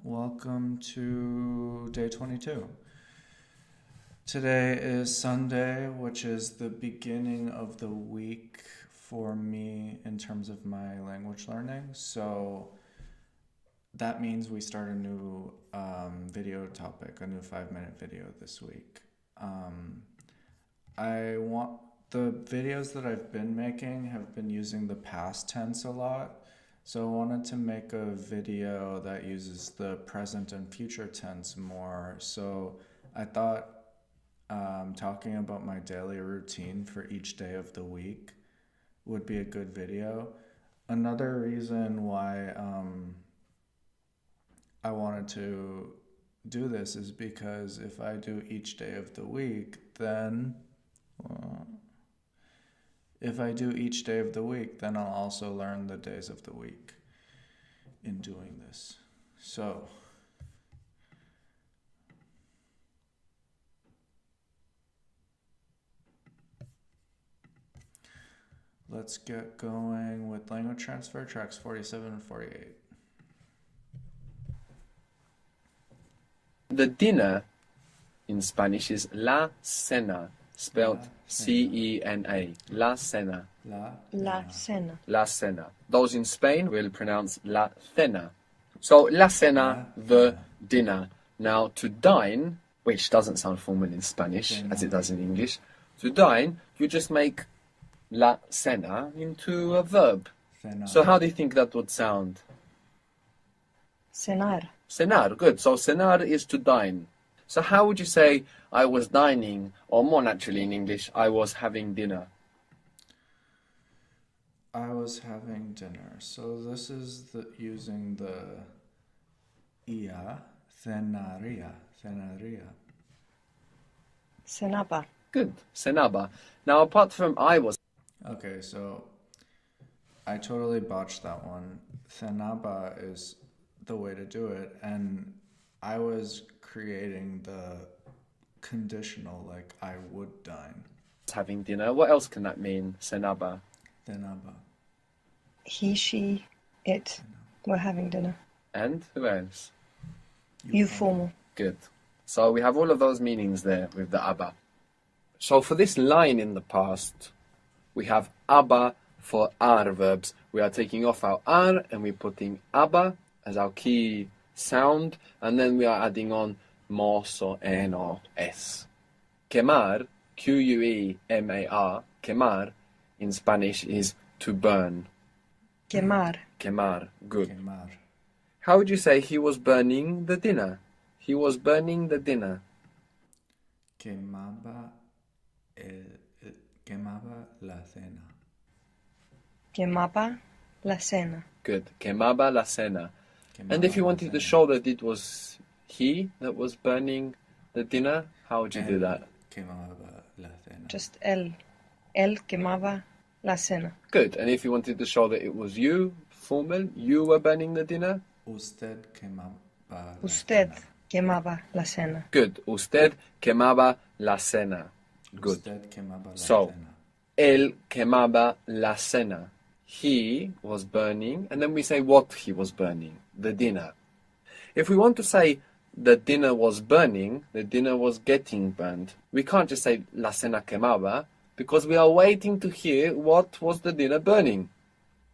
welcome to day 22. Today is Sunday, which is the beginning of the week for me in terms of my language learning. So that means we start a new video topic, a new 5-minute video this week. The videos that I've been making have been using the past tense a lot. So I wanted to make a video that uses the present and future tense more. So I thought talking about my daily routine for each day of the week would be a good video. Another reason why I wanted to do this is because if I do each day of the week, then I'll also learn the days of the week in doing this. So, let's get going with language transfer, tracks 47 and 48. The dinner in Spanish is la cena, spelled C-E-N-A. La cena. La cena. La cena. Those in Spain will pronounce la cena. So la cena, the dinner. Now to dine, which doesn't sound formal in Spanish as it does in English, to dine, you just make la cena into a verb. Cenar. So how do you think that would sound? Cenar. Cenar, good. So cenar is to dine. So how would you say I was dining, or more naturally in English, I was having dinner? I was having dinner. So this is using the ia, cenaría. Cenaba. Good. Cenaba. Now apart from I was, Okay, so I totally botched that one. Cenaba is the way to do it, and I was creating the conditional, like I would dine. having dinner. What else can that mean? Cenaba. Cenaba. He, she, it were having dinner. And who else? You formal. Good. So we have all of those meanings there with the aba. So for this line in the past, we have aba for ar verbs. We are taking off our ar and we're putting aba as our key sound, and then we are adding on mos or en or s. Quemar, Q-U-E-M-A-R, quemar in Spanish is to burn. Quemar. Quemar, good. Quemar. How would you say he was burning the dinner? He was burning the dinner. Quemaba la cena. Quemaba la cena. Good. Quemaba la cena. And if you Quemaba wanted la to cena. show that it was he that was burning the dinner, how would you do that? Quemaba la cena. Just él. Él quemaba la cena. Good. And if you wanted to show that it was you, formal, you were burning the dinner? Usted quemaba la Usted cena. quemaba la cena. Good. Usted quemaba la cena. Good. Usted quemaba la So, cena. Él quemaba la cena. He was burning, and then we say what he was burning, the dinner. If we want to say the dinner was burning, the dinner was getting burned, we can't just say la cena quemaba, because we are waiting to hear what was the dinner burning.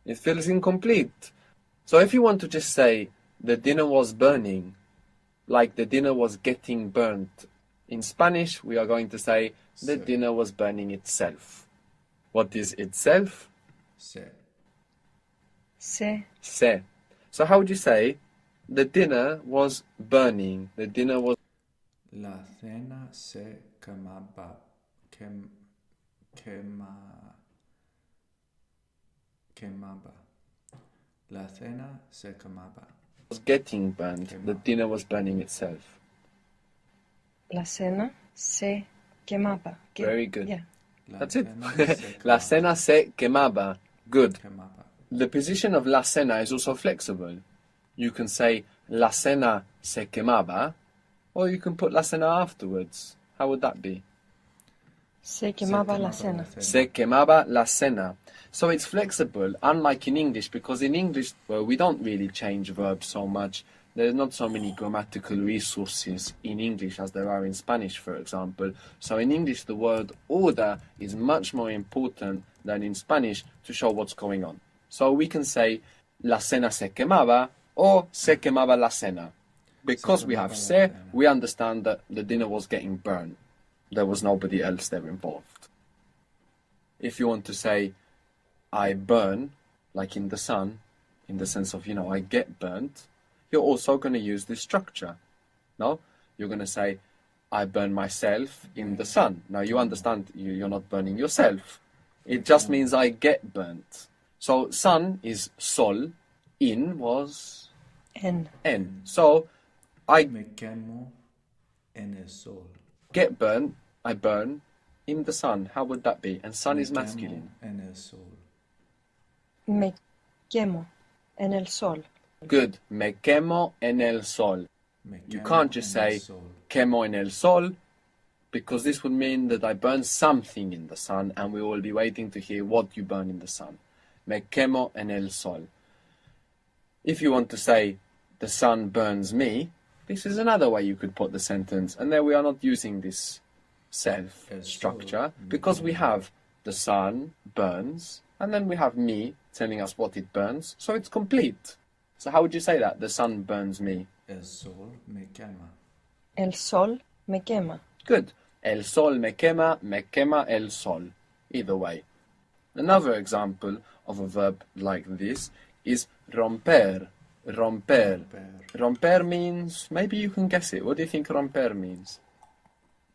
It feels incomplete. So if you want to just say the dinner was burning, like the dinner was getting burnt, in Spanish we are going to say the Se. dinner was burning itself. What is itself? Se. Se. Se. So how would you say the dinner was burning? The dinner was La cena se quemaba. Quemaba. La cena se quemaba. getting burned. The dinner was burning itself. La cena se quemaba. Very good. Yeah. La That's it. cena se La quemaba. cena se quemaba. Good. Quemaba. The position of la cena is also flexible. You can say la cena se quemaba, or you can put la cena afterwards. How would that be? Se quemaba la cena. Se quemaba la cena. So it's flexible, unlike in English, because in English, well, we don't really change verbs so much. there's not so many grammatical resources in English as there are in Spanish, for example. So in English, the word order is much more important than in Spanish to show what's going on. So we can say, la cena se quemaba, or se quemaba la cena. Because we have se, we understand that the dinner was getting burned. There was nobody else there involved. If you want to say, I burn, like in the sun, in the sense of, I get burnt, you're also going to use this structure. No? You're going to say, I burn myself in the sun. Now you understand you're not burning yourself. It just means I get burnt. So sun is sol, in was En. So I Me quemo en el sol. get burnt, I burn in the sun. How would that be? And sun Me is quemo masculine. en el sol. Me quemo en el sol. Good. Me quemo en el sol. Me You quemo can't just en el say sol. quemo en el sol, because this would mean that I burn something in the sun, and we will be waiting to hear what you burn in the sun. Me quemo en el sol. If you want to say the sun burns me, this is another way you could put the sentence, and there we are not using this self El structure sol because we me have the sun burns, and then we have me telling us what it burns, so it's complete. So how would you say that? The sun burns me. El sol me quema. El sol me quema. Good. El sol me quema el sol. Either way. Another example of a verb like this is romper. Romper. Romper means, maybe you can guess it. What do you think romper means?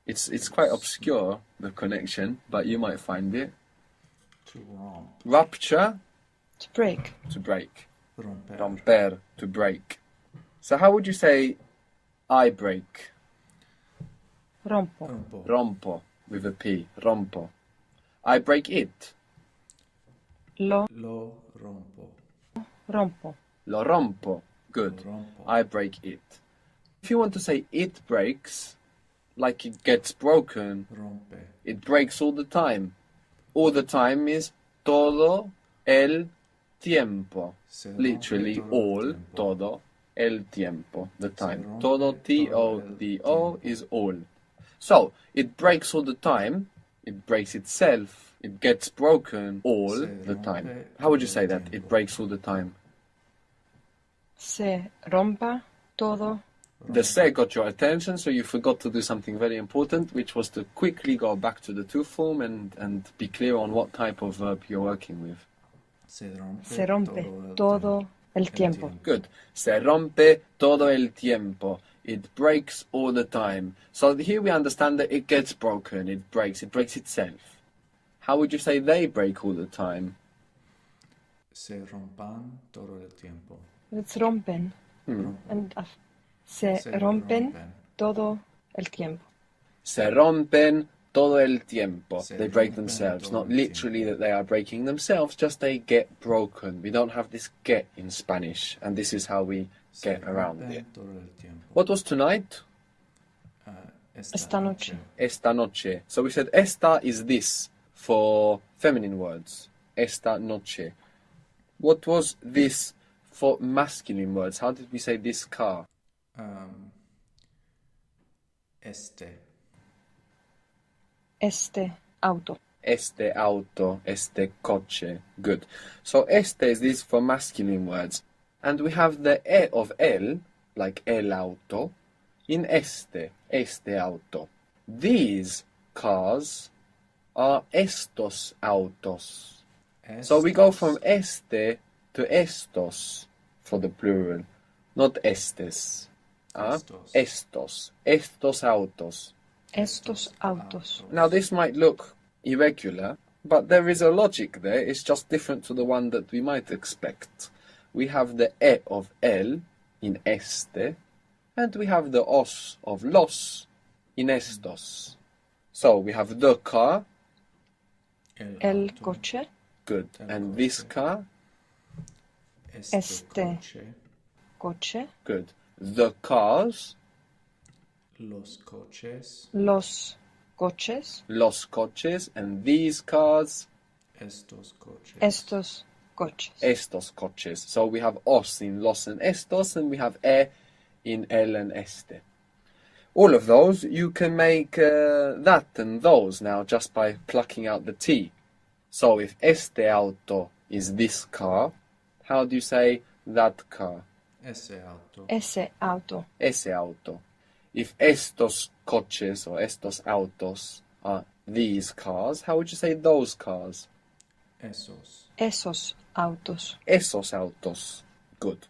It's quite obscure, the connection, but you might find it. To romp. Rupture, To break. to break. Romper. Romper, to break. So how would you say I break? Rompo. Rompo. Rompo, with a P. Rompo. I break it. Lo Lo rompo. rompo. Lo rompo. Good. Rompo. I break it. If you want to say it breaks, like it gets broken, Rompe. it breaks all the time. All the time is todo el tiempo. Se Literally rompe all, el tiempo. todo el tiempo, the time. rompe Todo, todo T-O-D-O, el is all. So, it breaks all the time, it breaks itself, it gets broken all Se the time. rompe How would you todo say el that? It tiempo. breaks all the time. Se rompa todo. The se got your attention, so you forgot to do something very important, which was to quickly go back to the to form and be clear on what type of verb you're working with. Se rompe, Se rompe el todo el tiempo. Good. Se rompe todo el tiempo. It breaks all the time. So here we understand that it gets broken, it breaks itself. How would you say they break all the time? Se rompan todo el tiempo. It's rompen. And se Se rompen todo el tiempo. Se rompen todo el tiempo. Se They break rompen themselves. todo Not el literally tiempo. that they are breaking themselves, just they get broken. We don't have this get in Spanish, and this is how we Se get around rompen it. todo el tiempo. What was tonight? Esta noche. Esta noche. So we said esta is this for feminine words. Esta noche. What was this for masculine words? How did we say this car? Este. Este auto. Este auto, este coche. Good. So este is this for masculine words. And we have the e of el, like el auto, in este, este auto. These cars are estos autos. So we go from este to estos for the plural, not estes. Estos. Estos. Estos autos. Estos autos. Now this might look irregular, but there is a logic there. It's just different to the one that we might expect. We have the e of el in este, and we have the os of los in estos. So we have the car, El auto. coche. good, El and this coche. car, Este. Coche. Coche. good. The cars, Los coches. Los coches. los coches, and these cars, Estos coches. Estos coches. estos coches. So we have os in los and estos, and we have e in el and este. All of those, you can make that and those now just by plucking out the T. So if este auto is this car, how do you say that car? Ese auto. Ese auto. Ese auto. If estos coches or estos autos are these cars, how would you say those cars? Esos. Esos autos. Esos autos. Good.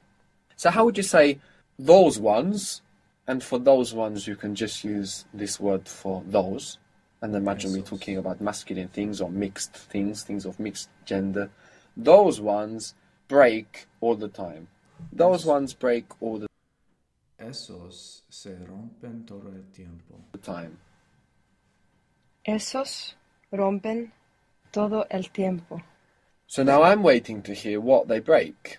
So how would you say those ones? And for those ones, you can just use this word for those. And imagine we're Esos. talking about masculine things or mixed things, things of mixed gender. Those ones break all the time. Those ones break all the Esos se rompen todo el tiempo. time. Esos rompen todo el tiempo. So now I'm waiting to hear what they break.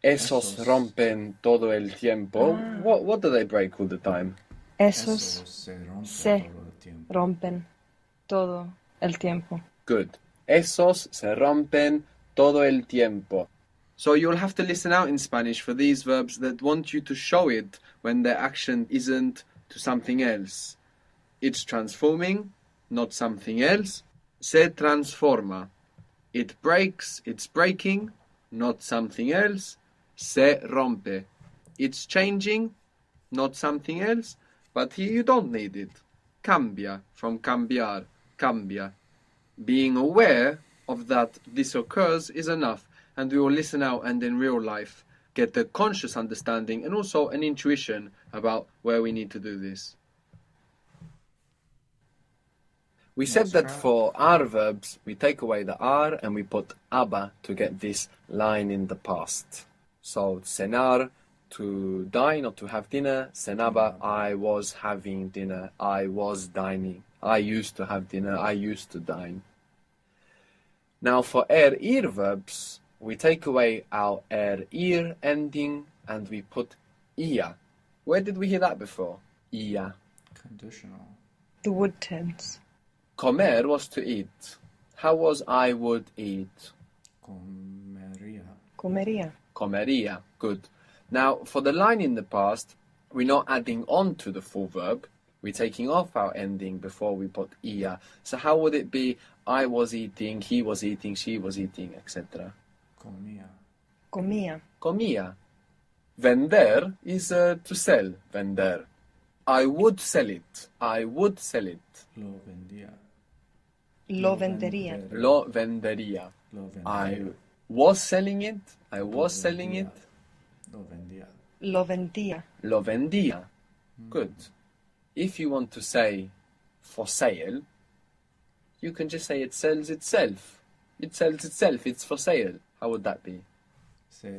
Esos Esos. rompen todo el tiempo. Ah. What do they break all the time? Esos se rompen se todo el tiempo. rompen todo el tiempo. Good. Esos se rompen todo el tiempo. So you'll have to listen out in Spanish for these verbs that want you to show it when their action isn't to something else. It's transforming, not something else. Se transforma. It breaks, it's breaking, not something else. Se rompe. It's changing, not something else. But here you don't need it. Cambia, from cambiar, cambia. Being aware of that this occurs is enough, and we will listen out and in real life get a conscious understanding and also an intuition about where we need to do this. We said Let's that try. for our verbs, we take away the R and we put aba to get this line in the past. So cenar, to dine or to have dinner. Cenaba, I was having dinner. I was dining. I used to have dinner. I used to dine. Now for ir verbs, we take away our ir ending and we put ia. Where did we hear that before? Ia. Conditional. The would tense. Comer was to eat. How was I would eat? Comería. Comería. Comería. Good. Now, for the line in the past, we're not adding on to the full verb. We're taking off our ending before we put ia. So how would it be? I was eating, he was eating, she was eating, etc. Comía. Comía. Comía. Vender is to sell. Vender. I would sell it. I would sell it. Lo vendía. Lo vendería. Lo vendería. Lo vendía. I was selling it. I was selling it. Lo vendía. Lo vendía. Lo vendía. Good. If you want to say for sale, you can just say it sells itself. It sells itself. It's for sale. How would that be? Se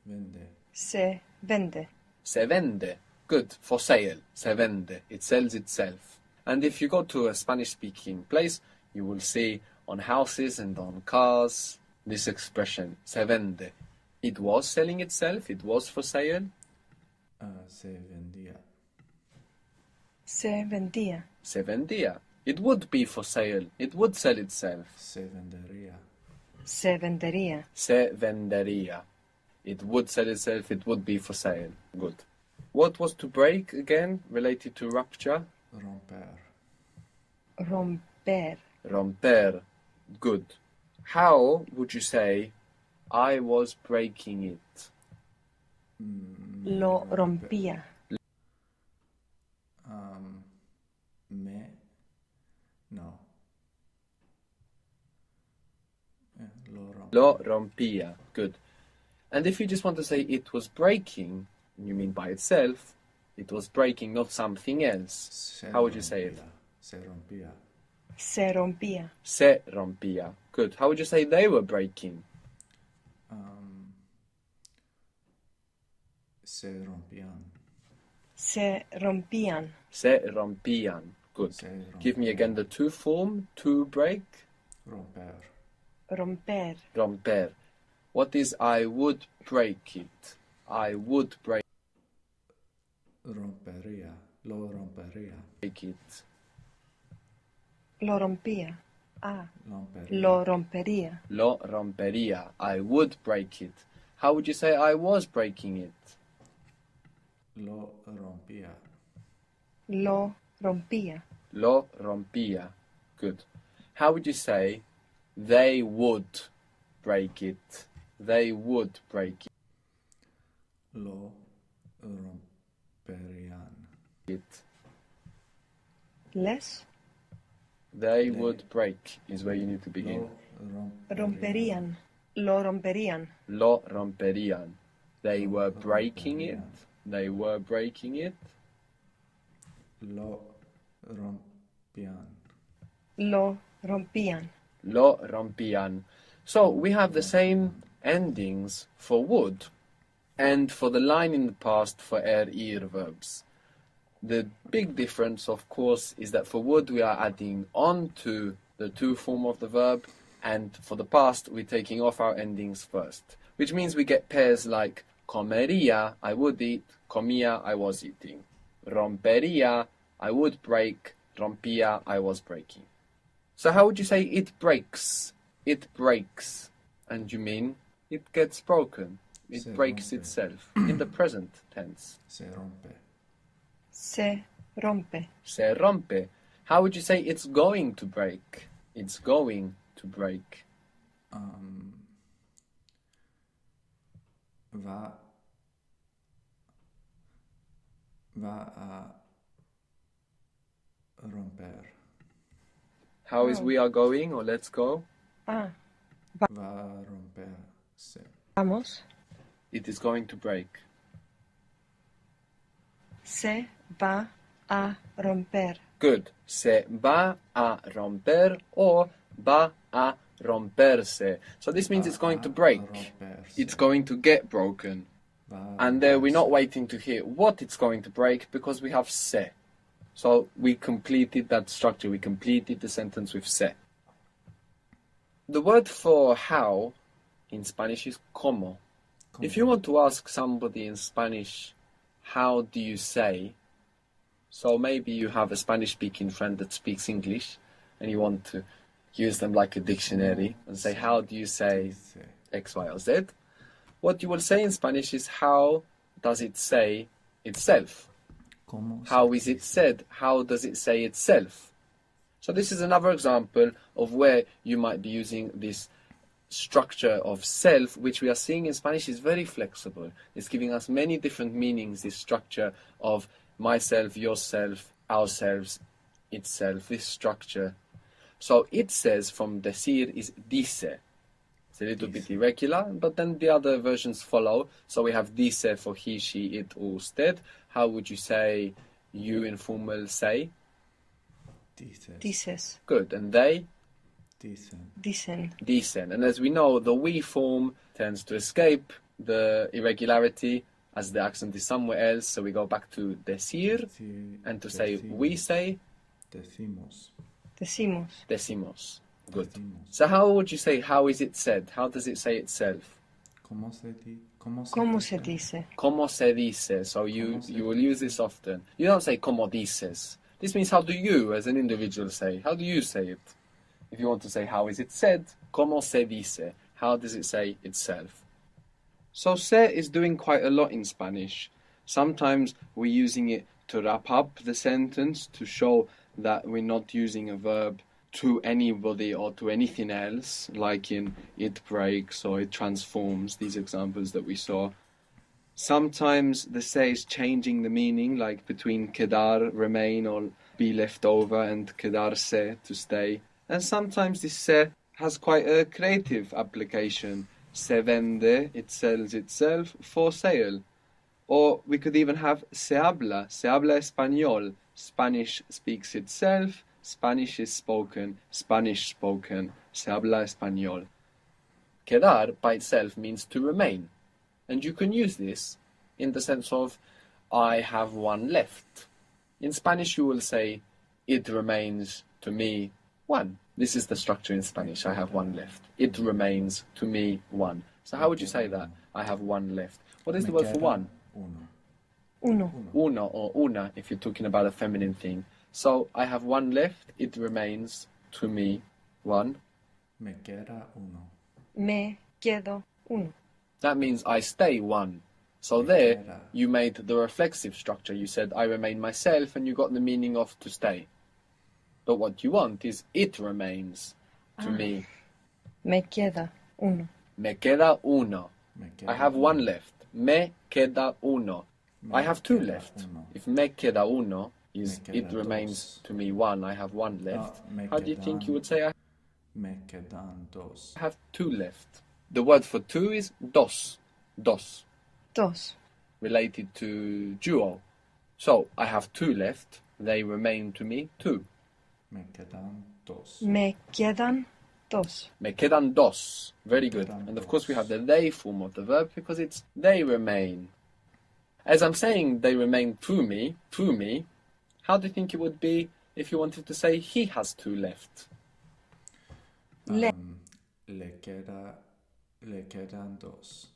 vende. Se vende. Se vende. Good. For sale. Se vende. It sells itself. And if you go to a Spanish-speaking place, you will see on houses and on cars this expression, se vende. It was selling itself. It was for sale. Se vendía. Se vendía. Se vendía. It would be for sale. It would sell itself. Se vendería. Se vendería. Se vendería. It would sell itself. It would be for sale. Good. What was to break again related to rupture? Romper. Romper. Romper. Good. How would you say I was breaking it? Lo rompía. Me. No. Lo romper. Lo rompía. Good. And if you just want to say it was breaking, you mean by itself, it was breaking, not something else. Se How would you say it? rompía. Se rompía. Se rompía. Se rompía. Good. How would you say they were breaking? Se rompían. Se rompían. Se rompían. Good. Se Give me rompían. again the to form. To break. Romper. Romper. Romper. What is I would break it? I would break Rompería. Lo rompería. it. Lo rompía. Ah. Rompería. Lo rompería. Lo rompería. I would break it. How would you say I was breaking it? Lo rompía. Lo rompía. Lo rompía. Good. How would you say they would break it? They would break Lo romperían. it. Les They would break is where you need to begin. Lo romperían. Lo romperían. Lo romperían. They were breaking it. They were breaking it. Lo rompían. Lo rompían. Lo rompían. So we have the same endings for would and for the line in the past for ir verbs. The big difference, of course, is that for would we are adding on to the to form of the verb, and for the past we're taking off our endings first, which means we get pairs like comería, I would eat, comía, I was eating. Rompería, I would break, rompía, I was breaking. So how would you say it breaks? It breaks. And you mean it gets broken. It Se breaks rompe. itself in the present tense. Se rompe. Se rompe. Se rompe. How would you say it's going to break? It's going to break. Va a romper. How is Oh. we are going or let's go? Ah, Va a romperse. vamos. It is going to break. Se va a romper. Good. Se va a romper or va a romperse. So this means it's going to break. Romperse. It's going to get broken. Va a And there we're not romperse. waiting to hear what it's going to break because we have se. So we completed that structure. We completed the sentence with se. The word for how in Spanish is como. If you want to ask somebody in Spanish, how do you say? So maybe you have a Spanish-speaking friend that speaks English and you want to use them like a dictionary and say, how do you say Dice. X, Y, or Z? What you will say in Spanish is, how does it say itself? ¿Cómo How se is it dice? said? How does it say itself? So this is another example of where you might be using this structure of self, which we are seeing in Spanish is very flexible. It's giving us many different meanings, this structure of myself, yourself, ourselves, itself, this structure. So it says from decir is dice. It's a little bit irregular, but then the other versions follow. So we have dice for he, she, it, or usted. How would you say you in formal say? Dices. Dices. Good. And they? Dicen. Dicen. Dicen. And as we know, the we form tends to escape the irregularity as the accent is somewhere else. So we go back to decir, Deci- and to say decimos. we say Decimos. Decimos. decimos. Good. Decimos. So how would you say, how is it said? How does it say itself? ¿Cómo se di- cómo se ¿Cómo dice? se dice? Como se dice. So you Como se will use this often. You don't say como dices. This means how do you as an individual say? How do you say it? If you want to say how is it said, como se dice. How does it say itself? So se is doing quite a lot in Spanish. Sometimes we're using it to wrap up the sentence to show that we're not using a verb to anybody or to anything else, like in it breaks or it transforms, these examples that we saw. Sometimes the se is changing the meaning, like between quedar, remain, or be left over, and quedarse, to stay. And sometimes this se has quite a creative application. Se vende, it sells itself, for sale. Or we could even have se habla español. Spanish speaks itself, Spanish is spoken, Spanish spoken, se habla español. Quedar by itself means to remain. And you can use this in the sense of, I have one left. In Spanish you will say, it remains to me one. This is the structure in Spanish, I have one left. It remains to me one. So how would you say that? I have one left. What is the Me word for queda one? Uno. Uno. Uno or una if you're talking about a feminine thing. So I have one left, it remains to me one. Me queda uno. Me quedo uno. That means I stay one. So there, queda. you made the reflexive structure. You said, I remain myself, and you got the meaning of to stay. But what you want is it remains to me. Me queda uno. Me queda uno. Me I queda have one uno. left. Me queda uno. I have two queda left. uno. If me queda uno is Me it queda remains dos. to me one, I have one left. me How do you think quedan- you would say I Me quedan dos. have two left? The word for two is dos. Dos. Dos. Related to duo. So I have two left. They remain to me two. Me quedan dos. Me quedan dos. Me quedan dos. Very Me good. quedan And of course we have dos. the they form of the verb because it's they remain. As I'm saying they remain to me, how do you think it would be if you wanted to say he has two left? Le Le quedan dos.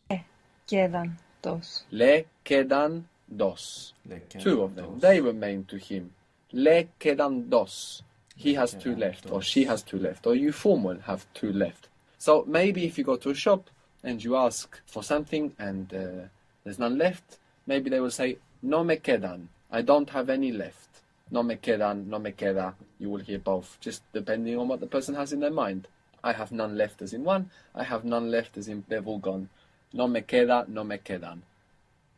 quedan dos. Le quedan dos. Le quedan Two of them. dos. They remain to him. Le quedan dos. He Le has two quedan left, or dos. she has two left, or you formal have two left. So maybe if you go to a shop and you ask for something and there's none left, maybe they will say, no me quedan. I don't have any left. No me quedan, no me queda. You will hear both, just depending on what the person has in their mind. I have none left as in one. I have none left as in they've all gone. No me queda, no me quedan.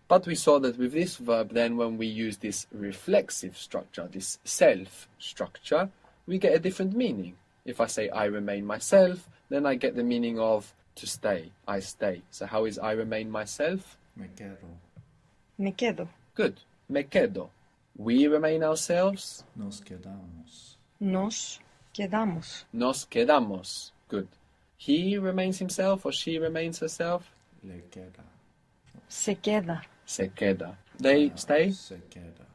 But we saw that with this verb, then when we use this reflexive structure, this self structure, we get a different meaning. If I say I remain myself, then I get the meaning of to stay. I stay. So how is I remain myself? Me quedo. Me quedo. Good. Me quedo. We remain ourselves. Nos quedamos. Nos quedamos. Nos quedamos. Good. He remains himself or she remains herself. Le queda. Se queda. Se queda. They stay. Se queda.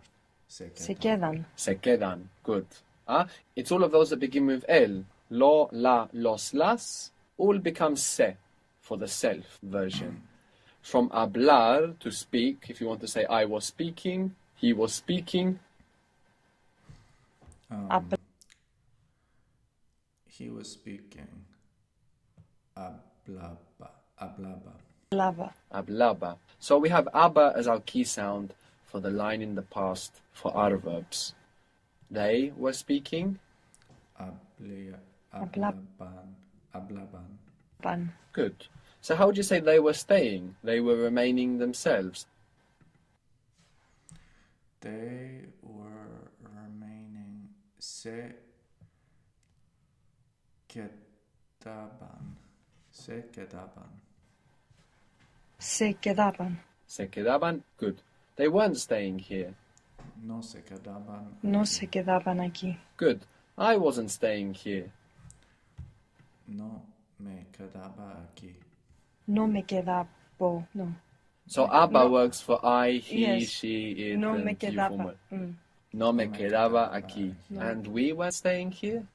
Se queda. Se quedan. Se quedan. Good. It's all of those that begin with el. Lo, la, los, las. All become se for the self version. From hablar, to speak, if you want to say I was speaking, he was speaking. He was speaking. Hablaba. Hablaba. Hablaba. Hablaba. So we have aba as our key sound for the line in the past for our verbs. They were speaking. Hablaban. Hablaban. Pan. Good. So how would you say they were staying? They were remaining themselves. They were remaining. Se quedaban. Se quedaban. Se quedaban. Se quedaban. Good. They weren't staying here. No se quedaban. No se quedaban aquí. Good. I wasn't staying here. No me quedaba aquí. No me quedaba. No. So aba No. works for I, he, Yes. she, it, No and me you quedaba. formal. Mm. No me No me quedaba quedaba aquí. No. And we were staying here?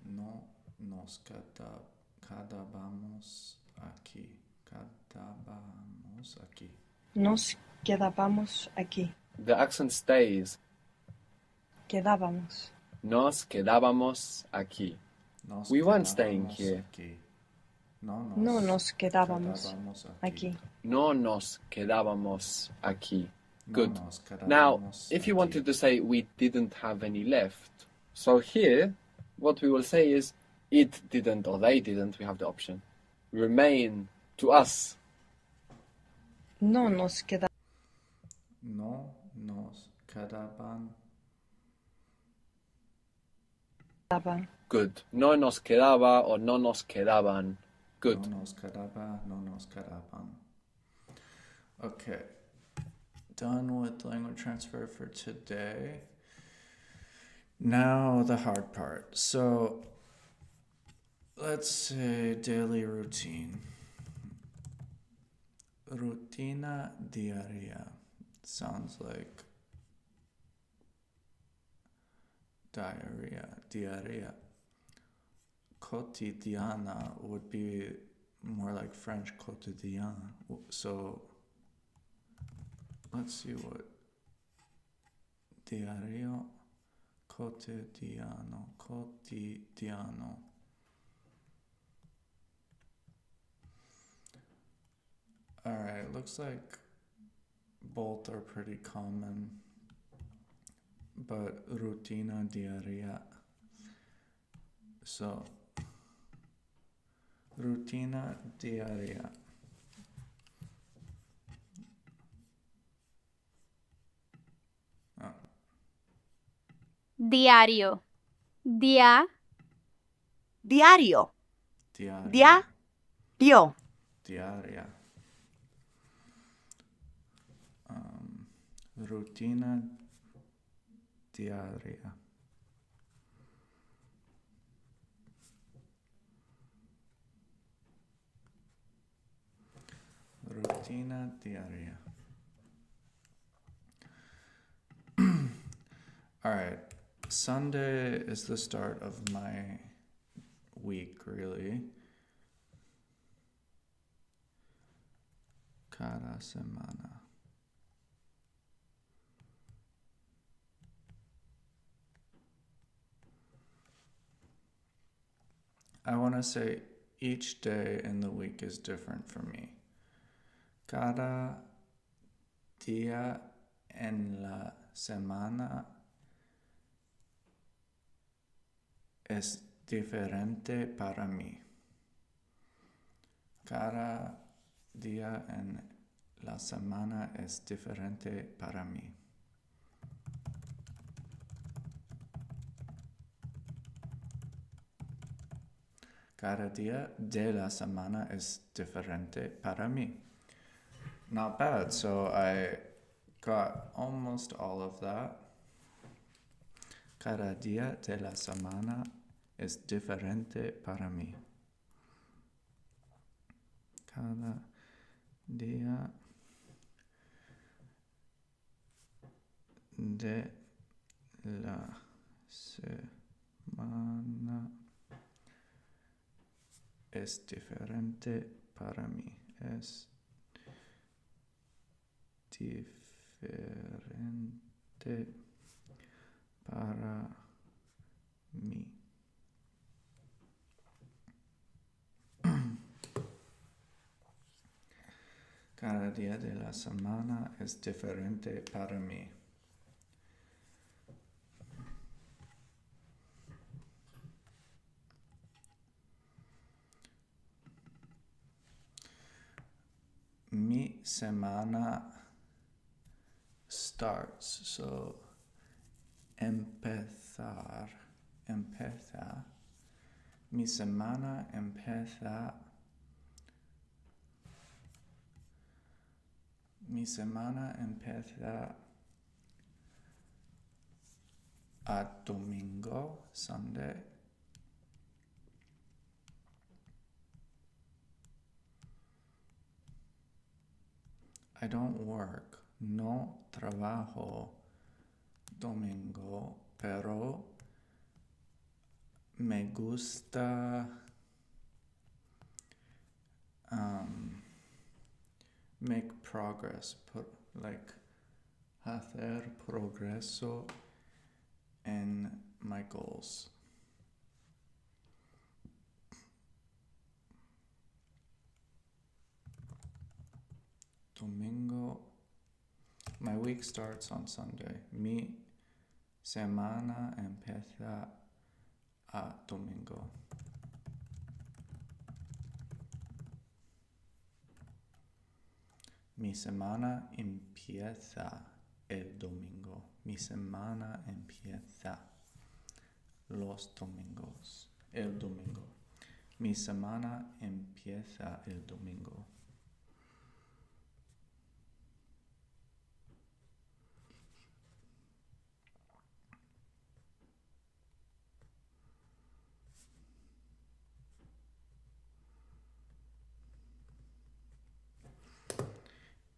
No nos quedábamos aquí. Quedábamos aquí. Nos quedábamos aquí. The accent stays. Quedábamos. Nos quedábamos aquí. Nos We weren't staying quedábamos here. aquí. No No nos quedábamos quedábamos aquí. No nos quedábamos aquí. No Good. nos Now, quedábamos if you aquí. wanted to say we didn't have any left, so here, what we will say is it didn't or they didn't, we have the option, remain to us. No nos quedaban. No nos quedaban. Good. No nos quedaba or no nos quedaban. Good. No nos quedaba. No nos quedaban. Okay. Done with language transfer for today. Now the hard part. So let's say daily routine. Rutina diaria sounds like diarrhea. Diarrhea. Quotidiana would be more like French quotidien. So let's see what diario quotidiano. Alright, looks like both are pretty common, but rutina diaria. So, rutina diaria. Diario. Dia. Diario. Diaria. Diario. Diaria. Rutina diaria. Rutina diaria. All right. Sunday is the start of my week, really. Cada semana. I want to say each day in the week is different for me. Cada día en la semana es diferente para mí. Cada día en la semana es diferente para mí. Cada día de la semana es diferente para mí. Not bad. So I got almost all of that. Cada día de la semana es diferente para mí. Cada día de la semana es diferente para mí. Es diferente para mí. Cada día de la semana es diferente para mí. Mi semana starts. So empezar. Mi semana empieza. Mi semana empieza a domingo, Sunday. I don't work, no trabajo domingo, pero me gusta make progress, hacer progreso en my goals. Domingo. My week starts on Sunday. Mi semana empieza a domingo. Mi semana empieza el domingo. Mi semana empieza los domingos. El domingo. Mi semana empieza el domingo.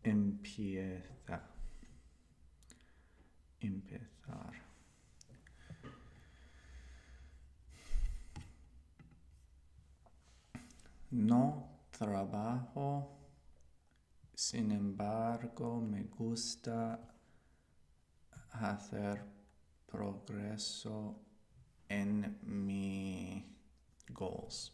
Empieza. Empezar. No trabajo, sin embargo, me gusta hacer progreso en mis goals.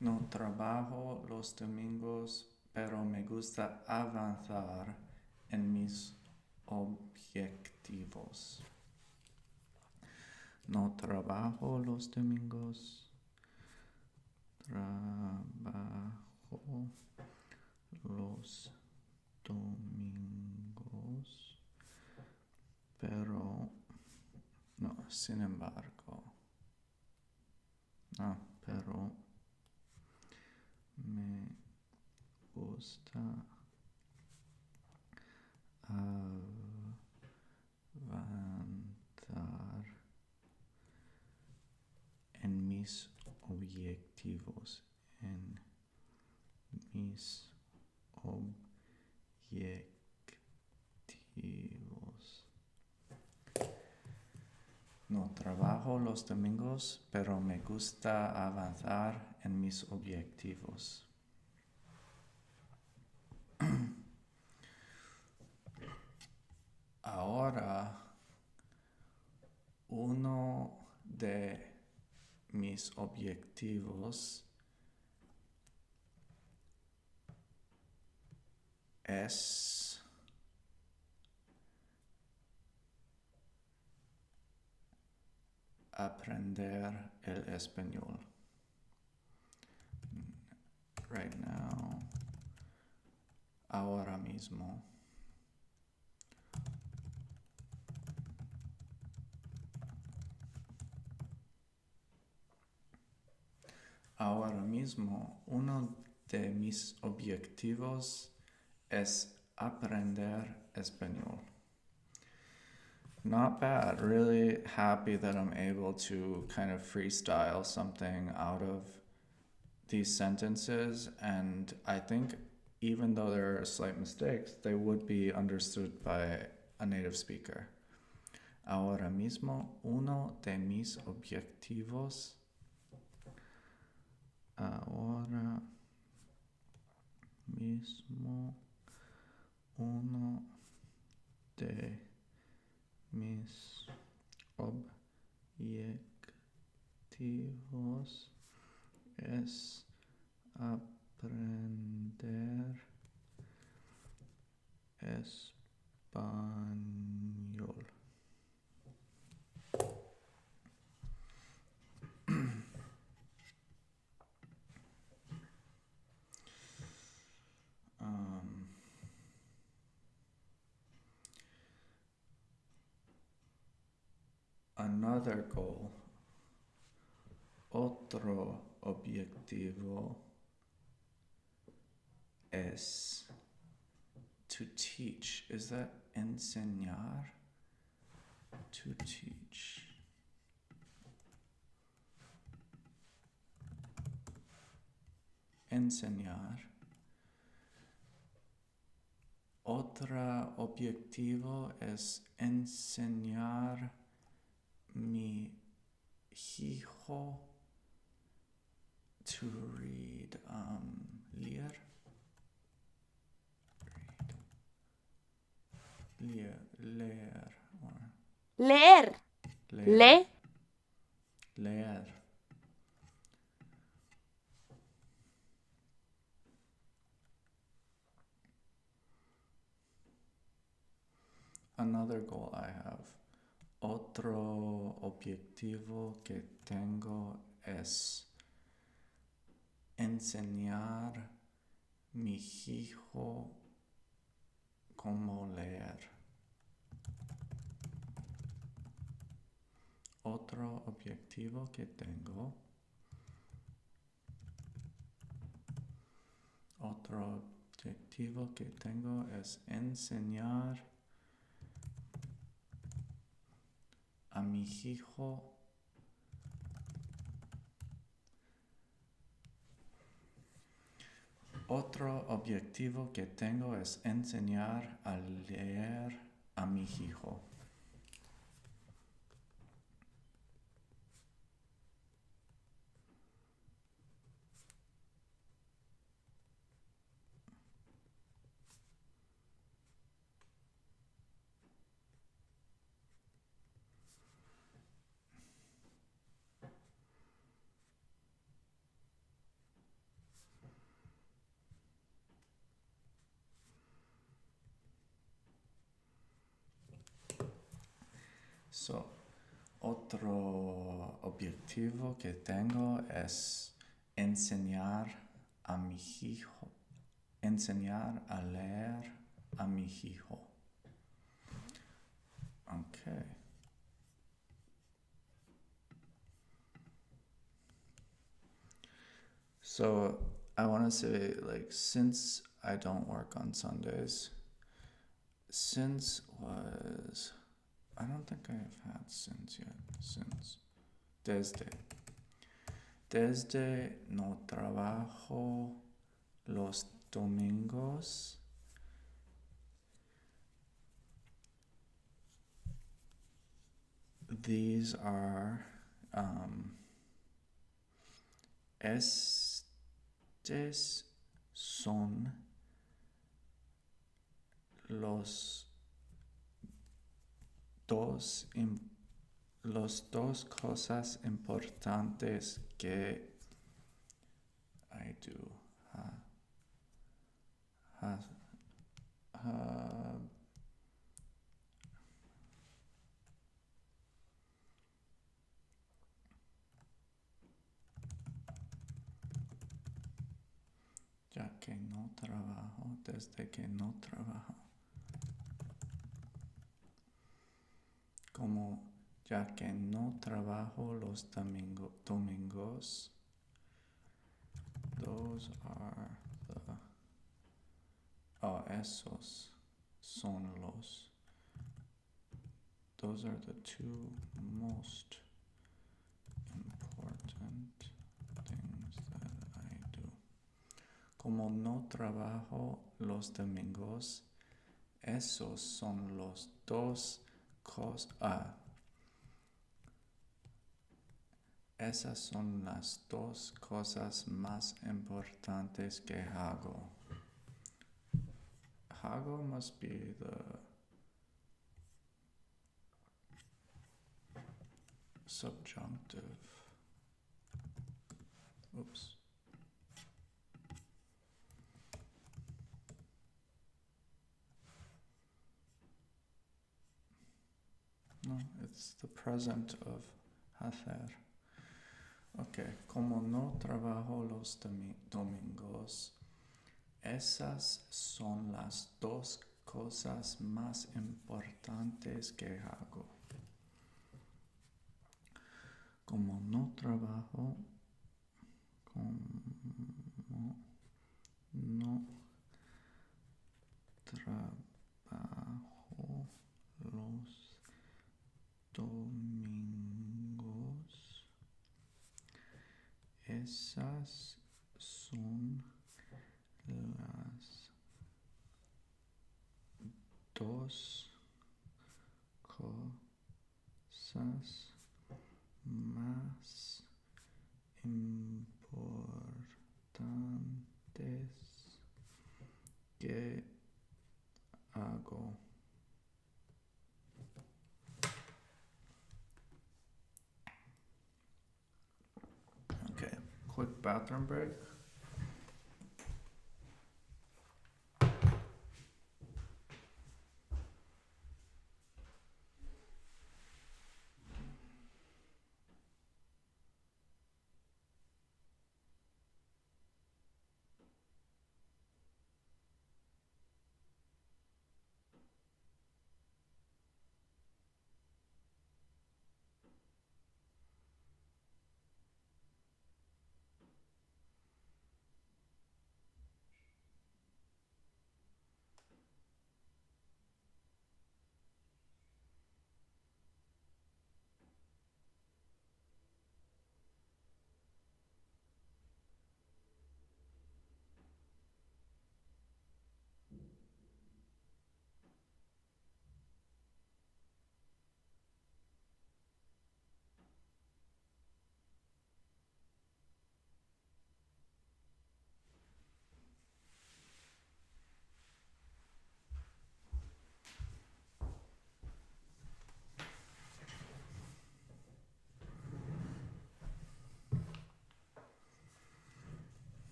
No trabajo los domingos, pero me gusta avanzar en mis objetivos. No trabajo los domingos. Trabajo los domingos, pero no, sin embargo. Pero me gusta avanzar en mis objetivos, en mis objetivos. No trabajo los domingos, pero me gusta avanzar en mis objetivos. Ahora, uno de mis objetivos es aprender el español. Right now, ahora mismo. Ahora mismo, uno de mis objetivos es aprender español. Not bad. Really happy that I'm able to kind of freestyle something out of these sentences, and I think even though there are slight mistakes, they would be understood by a native speaker. Ahora mismo, uno de mis objetivos. Ahora mismo, uno de mis objetivos es aprender español. Another goal, otro objetivo es to teach. Is that enseñar? To teach. Enseñar. Otro objetivo es enseñar mi hijo to read, leer. Leer. Leer. Le. Leer. Another goal I have. Otro objetivo que tengo es enseñar mi hijo cómo leer. Otro objetivo que tengo. Otro objetivo que tengo es enseñar a mi hijo Otro objetivo que tengo es enseñar a leer a mi hijo. So, otro objetivo que tengo es enseñar a mi hijo, enseñar a leer a mi hijo. Okay. So I want to say, like, since I don't work on Sundays, since was, I don't think I have had since yet. Since, desde no trabajo los domingos. These are, estes son los dos cosas importantes que I do. Ya que no trabajo, desde que no trabajo. Como ya que no trabajo los domingos. Those are esos son los. Those are the two most important things that I do. Como no trabajo los domingos, esos son los dos cosas. Esas son las dos cosas más importantes que hago. Hago must be the subjunctive. Oops. No, it's the present of hacer. Okay, como no trabajo los domingos, esas son las dos cosas más importantes que hago. Como no trabajo, los domingos, esas son las dos cosas más importantes que hago. Okay, quick bathroom break.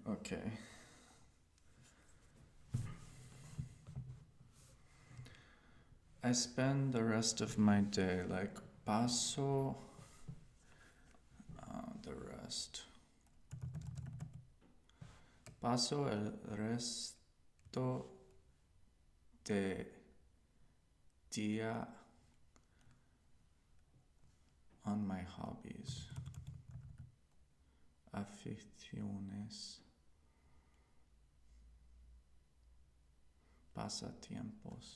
Okay. I spend the rest of my day like paso the rest. Paso el resto de día on my hobbies, aficiones, pasatiempos.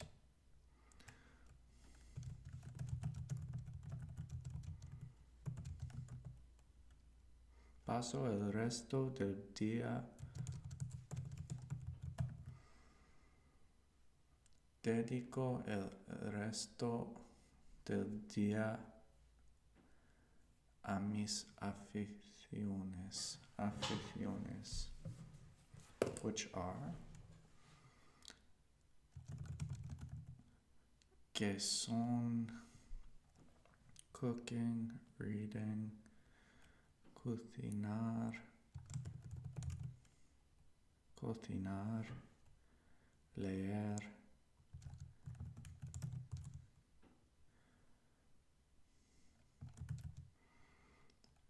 Paso el resto del día dedico el resto del día a mis aficiones, which are que son cooking, reading, cocinar, leer,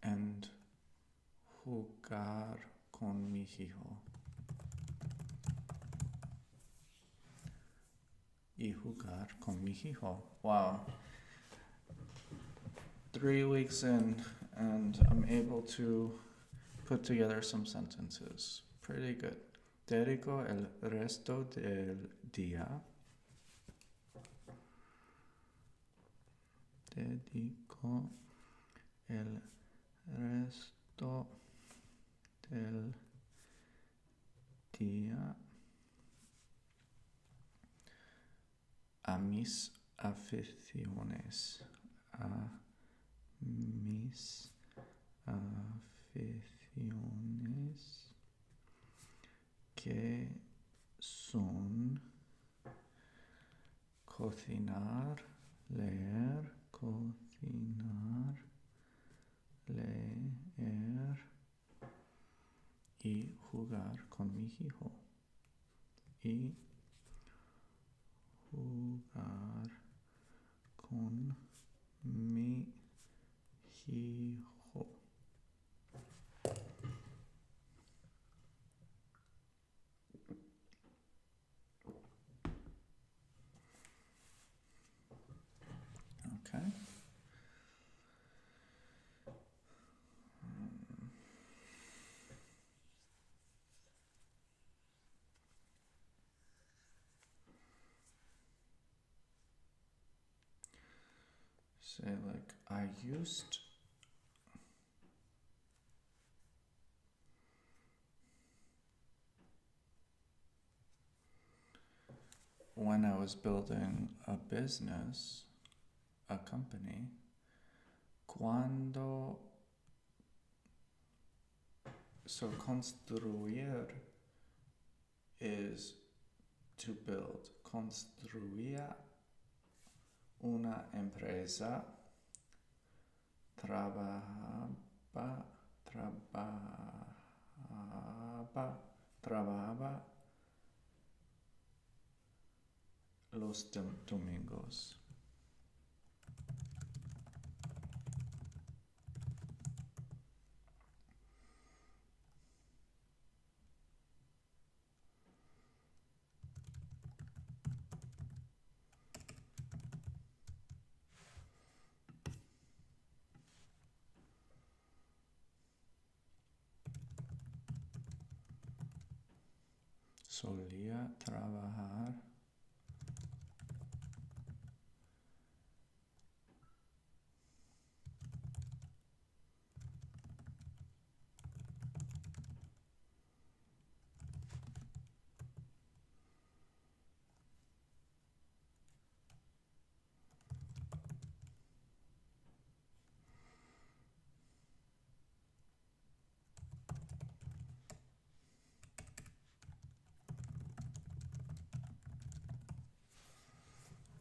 and jugar con mi hijo. Y jugar con mi hijo. Wow. 3 weeks in, and I'm able to put together some sentences. Pretty good. Dedico el resto del día. Dedico el resto del día a mis aficiones. A mis aficiones que son cocinar, leer, y jugar con mi hijo. Y jugar con mi hijo. Okay. Say like, I used when I was building a business, a company, so construir is to build. Construía una empresa, trabajaba los domingos. Solía trabajar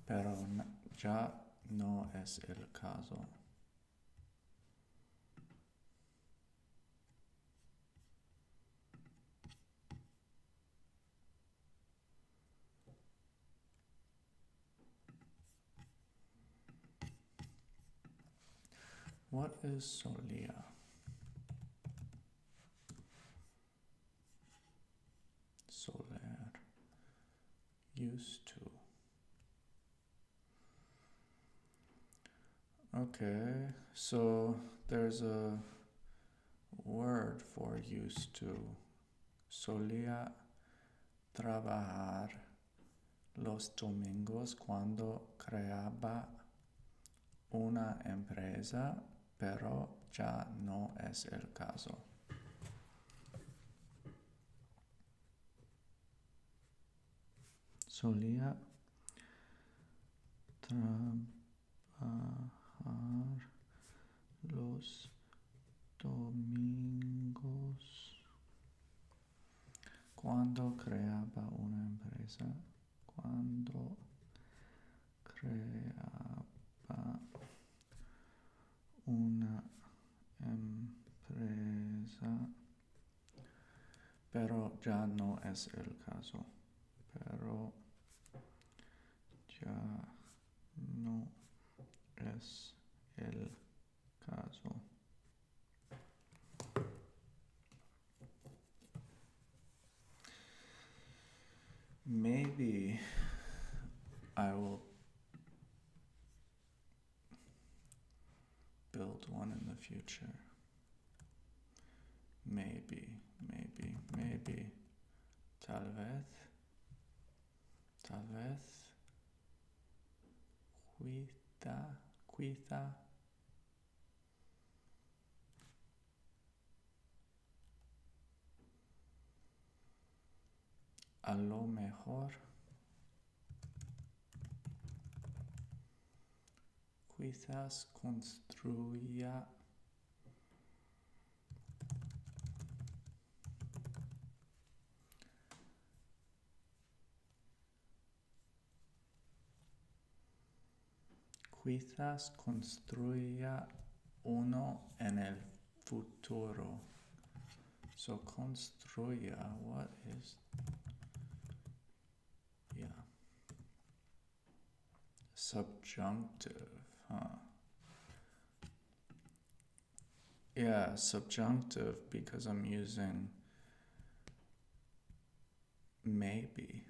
pero ya no es el caso. What is solía? Soler. Used to. Okay, so there's a word for used to. Solía trabajar los domingos cuando creaba una empresa, pero ya no es el caso. Solía trabajar los domingos cuando creaba una empresa. Cuando creaba una empresa, pero ya no es el caso. Pero ya no es el caso. Maybe I will build one in the future. Maybe. Tal vez. Quizá. A lo mejor. Quizás construya uno en el futuro. So construya, what is, yeah, subjunctive, huh? Yeah, subjunctive because I'm using maybe.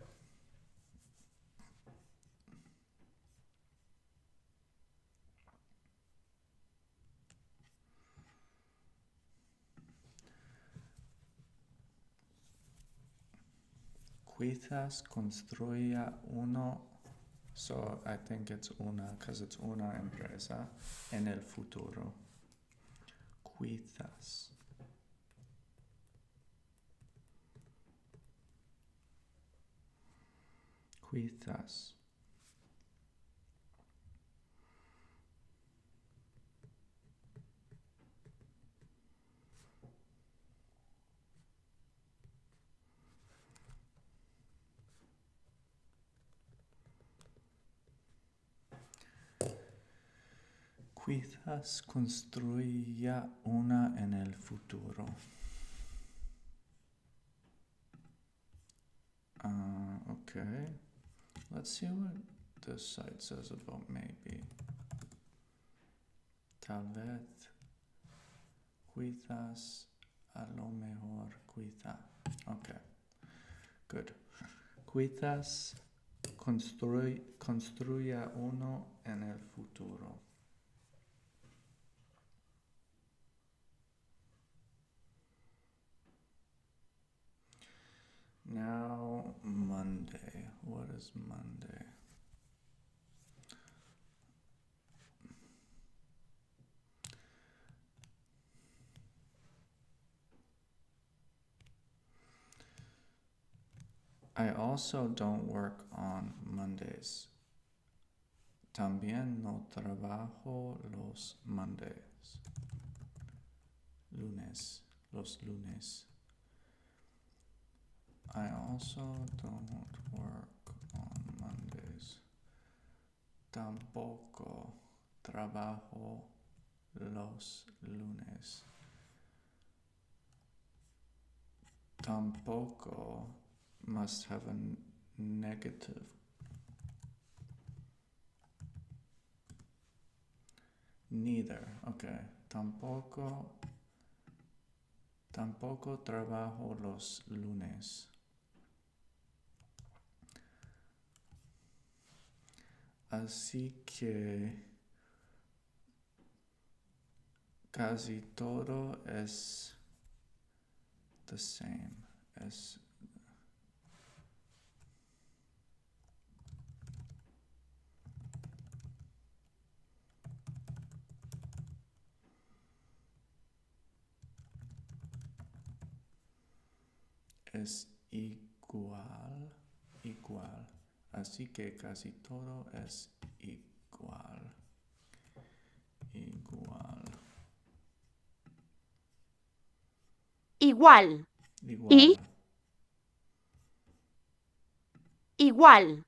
Quizás construya uno, so I think it's una because it's una empresa en el futuro. Quizás. Quizás construya una en el futuro. Okay. Let's see what this site says about maybe. Tal vez. Quizás. A lo mejor. Quizá. Okay. Good. Quizás construya uno en el futuro. Now, Monday. What is Monday? I also don't work on Mondays. También no trabajo los Mondays. Los lunes. I also don't work on Mondays. Tampoco trabajo los lunes. Tampoco must have a Neither. Okay. Tampoco trabajo los lunes. Así que casi todo es the same. Es igual. Así que casi todo es igual. Igual. Y. Igual.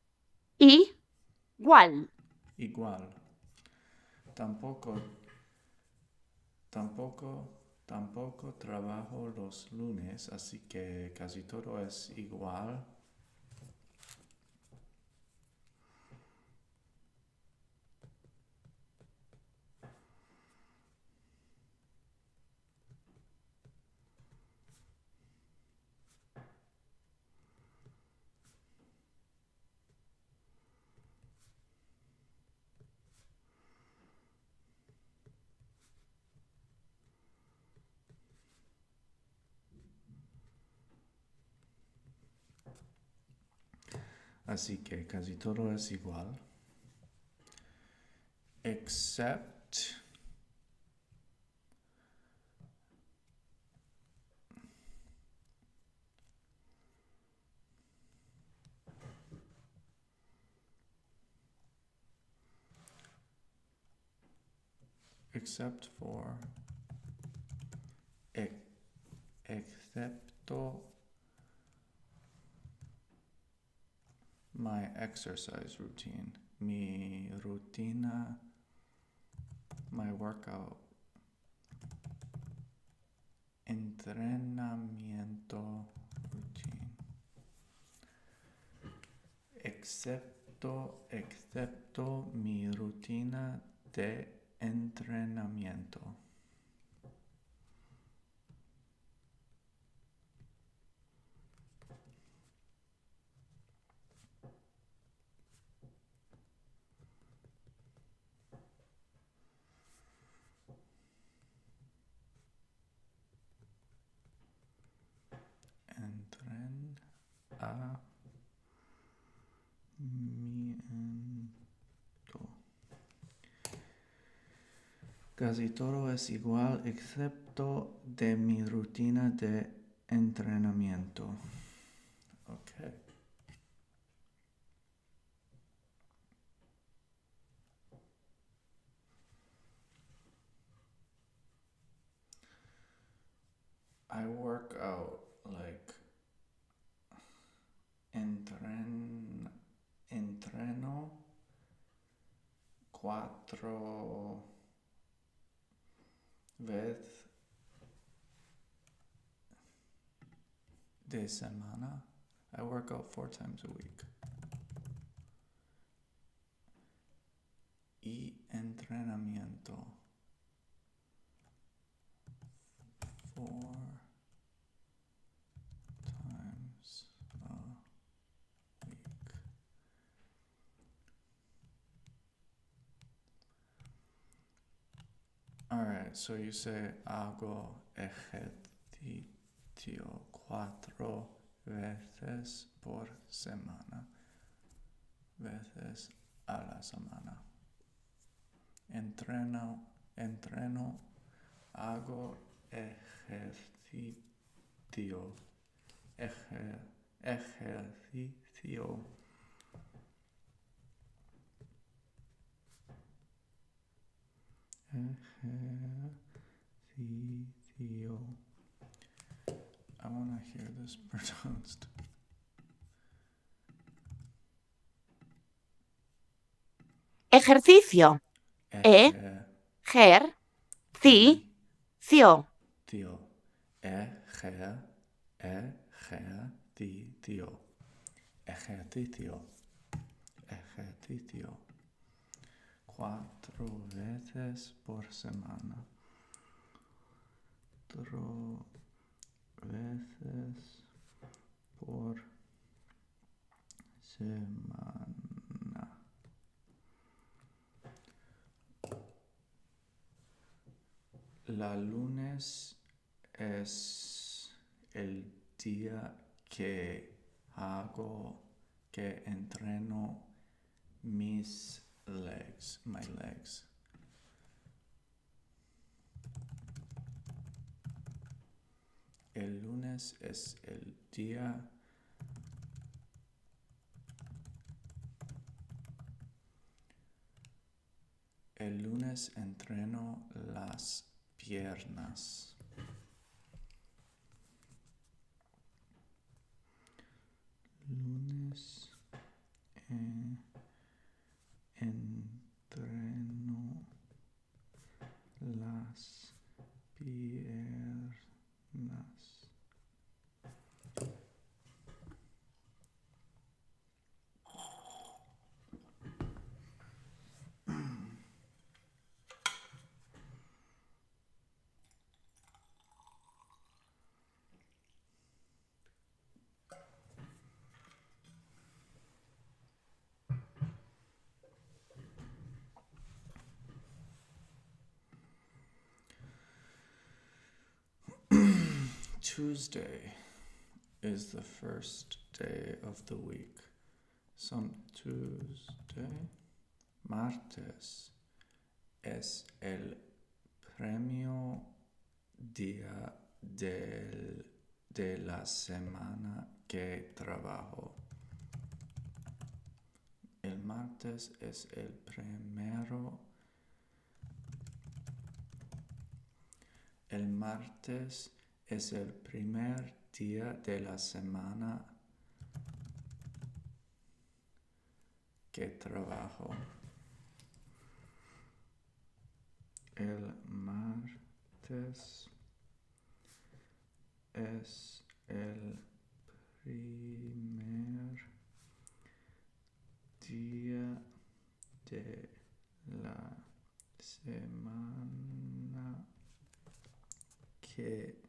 Igual. Igual. Tampoco trabajo los lunes, así que casi todo es igual. Así que casi todo es igual. Except for excepto my exercise routine, mi rutina, my workout, entrenamiento routine. Excepto mi rutina de entrenamiento. Entrenamiento. Casi todo es igual excepto de mi rutina de entrenamiento. Okay. I work out like entreno 4 veces de semana. I work out 4 times a week. Y entrenamiento 4 times a week. Alright, so you say hago ejercicio 4 veces por semana. Veces a la semana. Entreno, hago ejercicio. Ejercicio. Ejercicio. I want to hear this pronounced. Ejercicio. Ejercicio. Ejercicio. Ejercicio. 4 veces por semana. 4 veces por semana. La lunes es el día que entreno my legs. El lunes es el día El lunes entreno las piernas. Lunes entreno las piernas. Tuesday is the first day of the week. Some Tuesday. Martes es el premio día de la semana que trabajo. El martes es el primero. El martes es el primer día de la semana que trabajo. El martes es el primer día de la semana que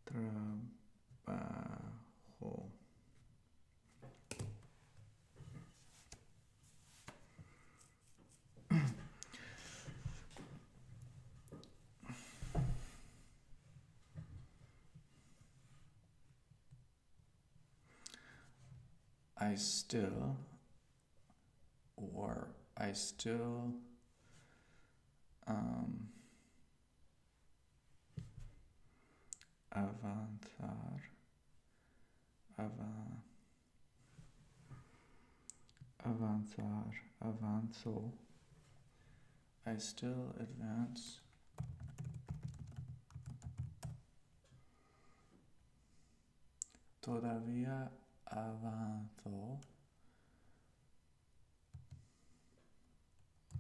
trabajo. I still avanzo. I still advance. Todavía avanzo.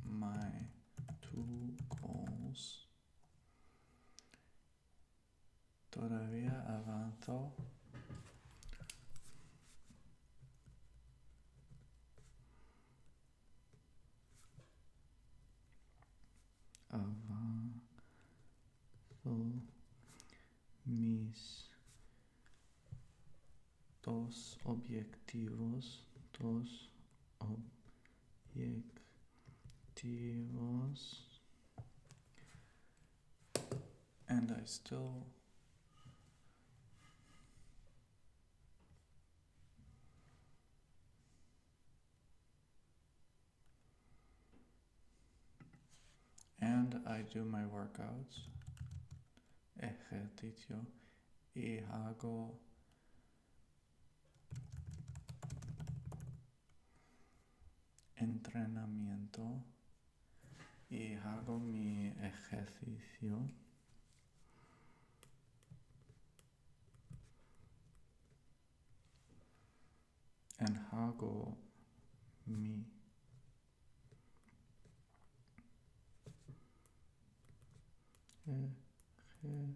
My 2 goals. Todavía avanzo. Avanzo mis 2 objetivos. And I still do my workouts, ejercicio, y hago entrenamiento, y hago mi ejercicio. And hago mi ejercicio.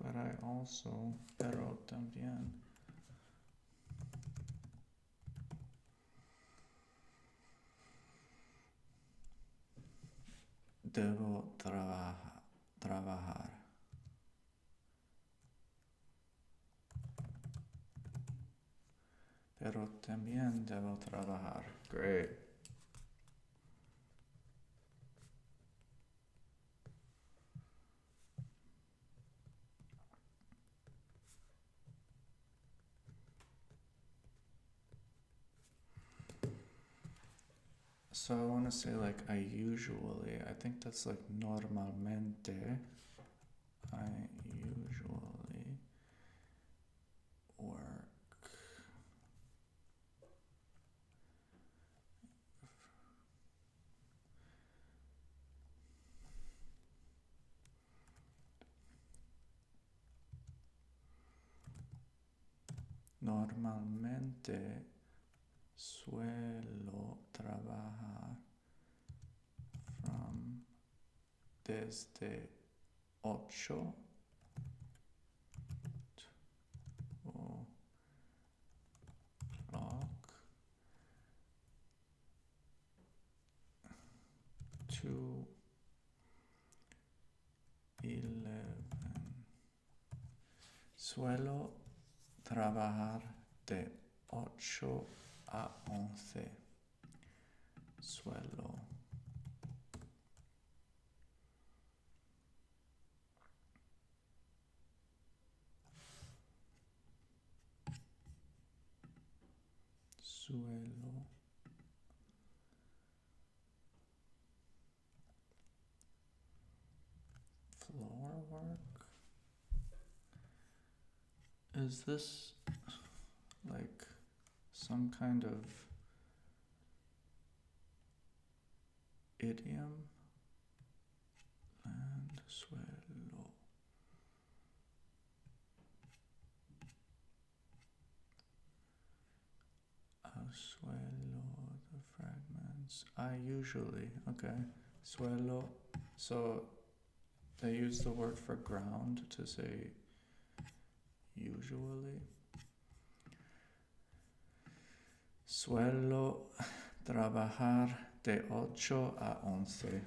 But I also, pero también Debo trabajar. Pero también debo trabajar. Great. So I want to say like I usually, I think that's like normalmente. I usually work normalmente suelo trabajar from desde 8 o'clock to 11. Suelo trabajar de 8 a 11. Suelo. Suelo. Floor work? Is this like some kind of idiom? And suelo. Al suelo, the fragments. I usually, okay. Suelo. So they use the word for ground to say usually. Suelo trabajar de 8 a 11.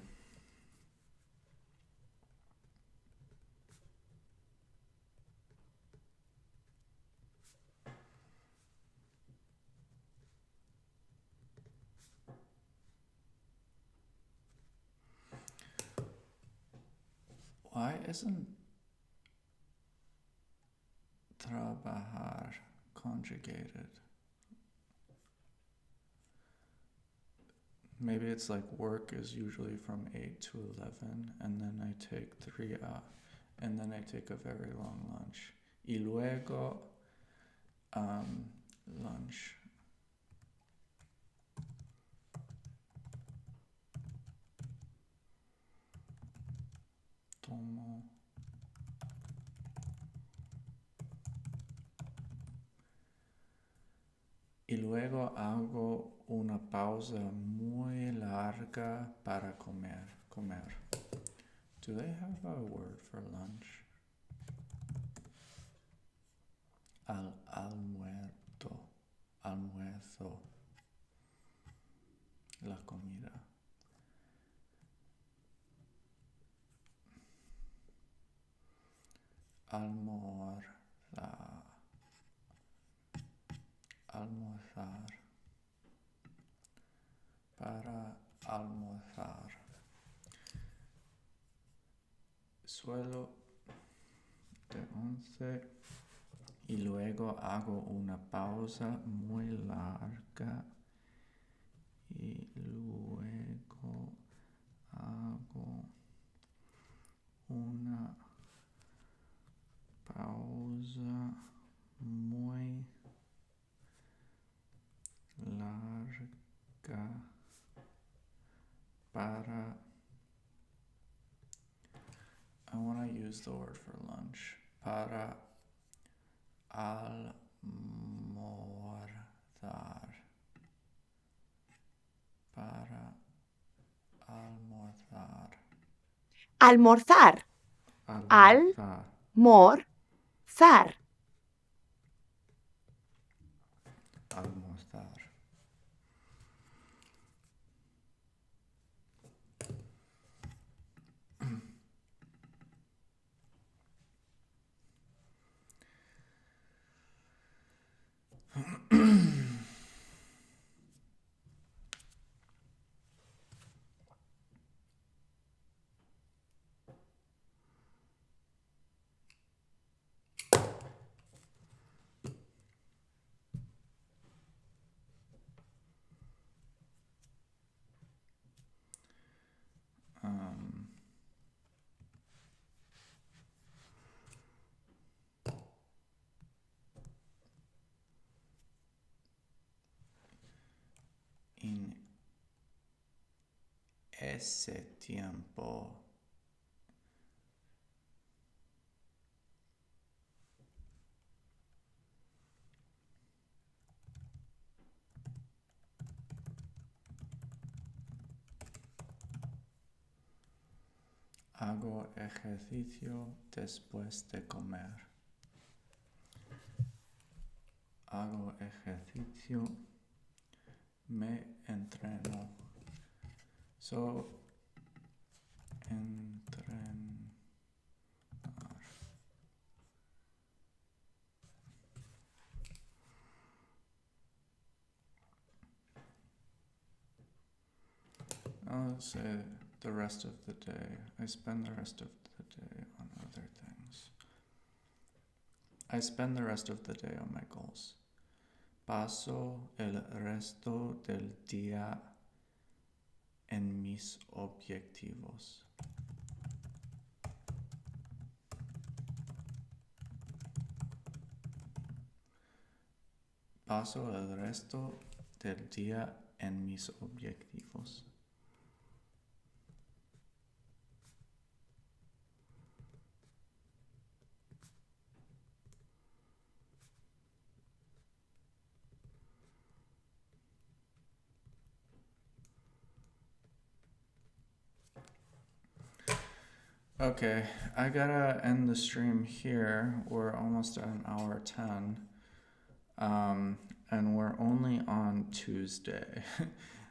Why isn't trabajar conjugated? Maybe it's like work is usually from 8 to 11, and then I take 3 out, and then I take a very long lunch. Y luego, lunch. Tomo. Y luego hago una pausa muy larga para comer. Do they have a word for lunch? Almuerzo. La comida. Almorzar. Para almorzar. Suelo de 11 y luego hago una pausa muy larga y luego hago una pausa muy larga para. I want to use the word for lunch. Para almorzar. Para almorzar. Almorzar. Almorzar. Almorzar. Almorzar. Um, en ese tiempo, hago ejercicio después de comer. Hago ejercicio, me entreno. So, entrenar. I'll say the rest of the day. I spend the rest of the day on other things. I spend the rest of the day on my goals. Paso el resto del día en mis objetivos. Paso el resto del día en mis objetivos. Okay, I gotta end the stream here. We're almost at an hour 10. And we're only on Tuesday.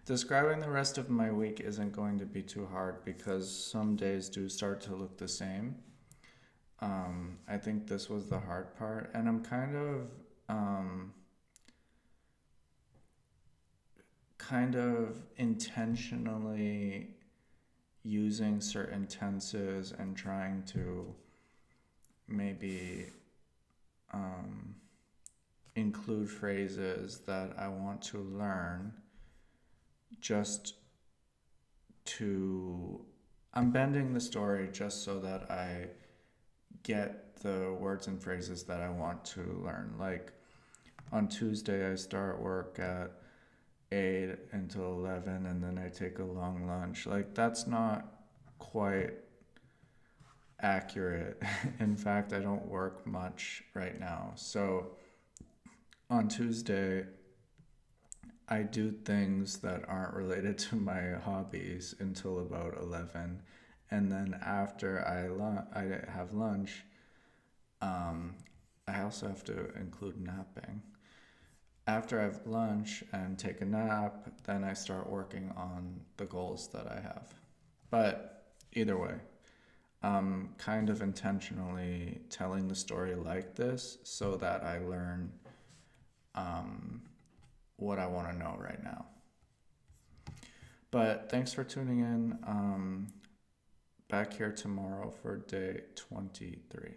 Describing the rest of my week isn't going to be too hard because some days do start to look the same. I think this was the hard part, and I'm kind of intentionally using certain tenses and trying to maybe include phrases that I want to learn I'm bending the story just so that I get the words and phrases that I want to learn. Like on Tuesday, I start work at 8 until 11 and then I take a long lunch. Like that's not quite accurate. In fact, I don't work much right now. So on Tuesday, I do things that aren't related to my hobbies until about 11. And then after I have lunch, I also have to include napping. After I have lunch and take a nap, then I start working on the goals that I have. But either way, I'm kind of intentionally telling the story like this so that I learn what I want to know right now. But thanks for tuning in. Back here tomorrow for day 23.